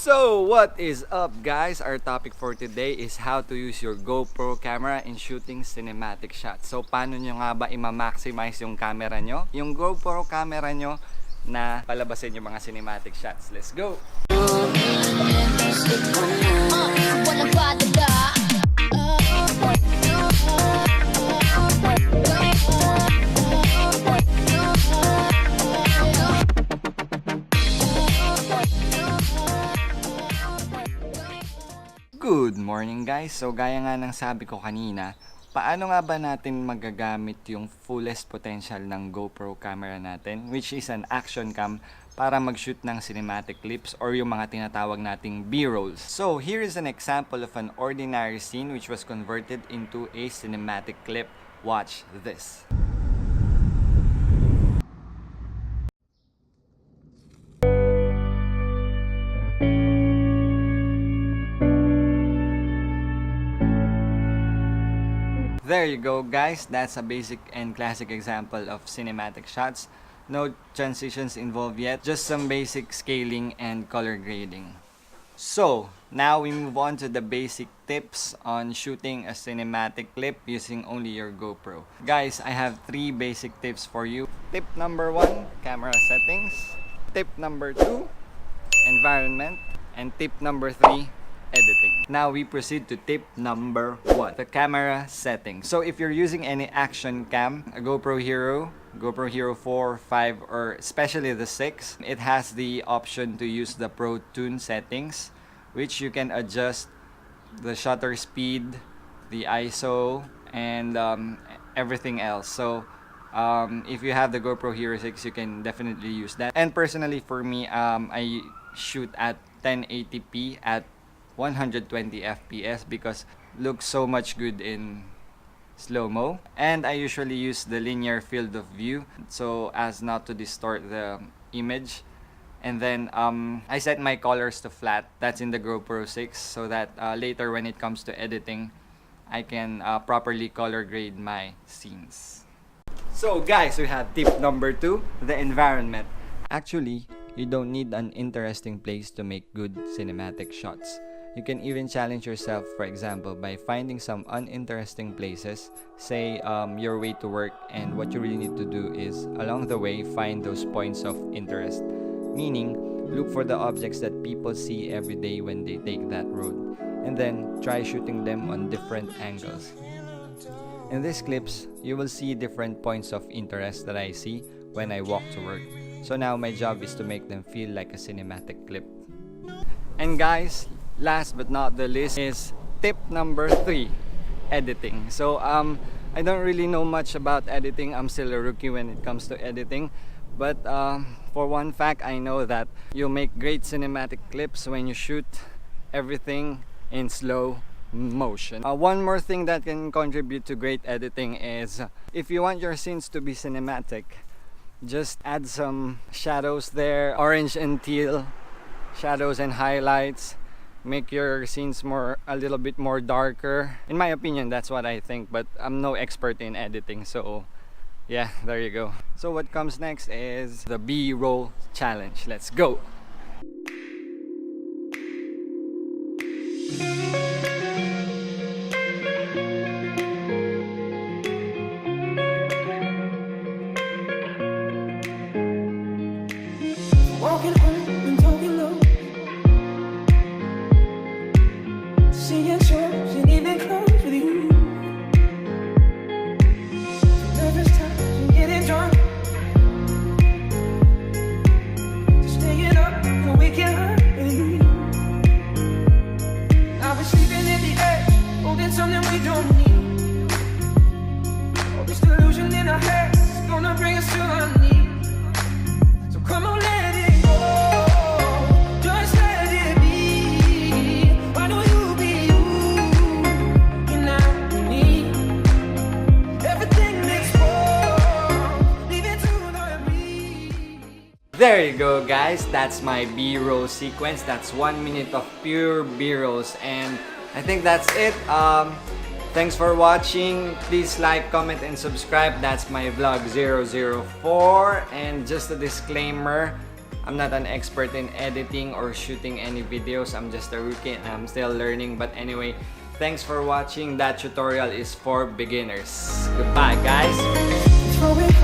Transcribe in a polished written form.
So what is up, guys? Our topic for today is how to use your GoPro camera in shooting cinematic shots. So paano nyo nga ba ima-maximize yung camera nyo, yung GoPro camera nyo, na palabasin yung mga cinematic shots. Let's go! Good morning, guys! So gaya nga ng sabi ko kanina, paano nga ba natin magagamit yung fullest potential ng GoPro camera natin, which is an action cam, para mag-shoot ng cinematic clips or yung mga tinatawag nating B-rolls. So here is an example of an ordinary scene which was converted into a cinematic clip. Watch this. There you go, guys. That's a basic and classic example of cinematic shots. No transitions involved yet, just some basic scaling and color grading. So, now we move on to the basic tips on shooting a cinematic clip using only your GoPro. Guys, I have 3 basic tips for you. Tip number 1, camera settings. Tip number 2, environment. And tip number 3, editing. Now we proceed to tip number 1, the camera settings. So if you're using any action cam, a GoPro Hero 4, 5, or especially the 6, it has the option to use the Pro Tune settings, which you can adjust the shutter speed, the ISO, and everything else. So if you have the GoPro Hero 6, you can definitely use that. And personally for me, I shoot at 1080p at 120 FPS because looks so much good in slow-mo. And I usually use the linear field of view so as not to distort the image. And then I set my colors to flat. That's in the GoPro 6 so that later when it comes to editing, I can properly color grade my scenes. So guys, we have tip number 2, the environment. Actually, you don't need an interesting place to make good cinematic shots. You can even challenge yourself, for example, by finding some uninteresting places, say your way to work, and what you really need to do is, along the way, find those points of interest. Meaning, look for the objects that people see every day when they take that road, and then try shooting them on different angles. In these clips, you will see different points of interest that I see when I walk to work. So now my job is to make them feel like a cinematic clip. And guys, last but not the least is tip number 3, editing. So I don't really know much about editing. I'm still a rookie when it comes to editing. But for one fact, I know that you make great cinematic clips when you shoot everything in slow motion. One more thing that can contribute to great editing is if you want your scenes to be cinematic, just add some shadows there, orange and teal shadows and highlights. Make your scenes a little bit more darker. In my opinion, that's what I think, but I'm no expert in editing, so yeah, there you go. So what comes next is the B-roll challenge. Let's go! Walking home and talking low, seeing shows and even close with you. Nervous times and getting drunk, just staying up and waking up with you. Now we're sleeping at the edge, holding something we don't need. All this delusion in our heads is gonna bring us to our knees. So come on, let it. There you go, guys. That's my B-roll sequence. That's 1 minute of pure B-rolls, and I think that's it. Thanks for watching. Please like, comment, and subscribe. That's my vlog 004. And just a disclaimer, I'm not an expert in editing or shooting any videos. I'm just a rookie and I'm still learning. But anyway, thanks for watching. That tutorial is for beginners. Goodbye, guys! Throw it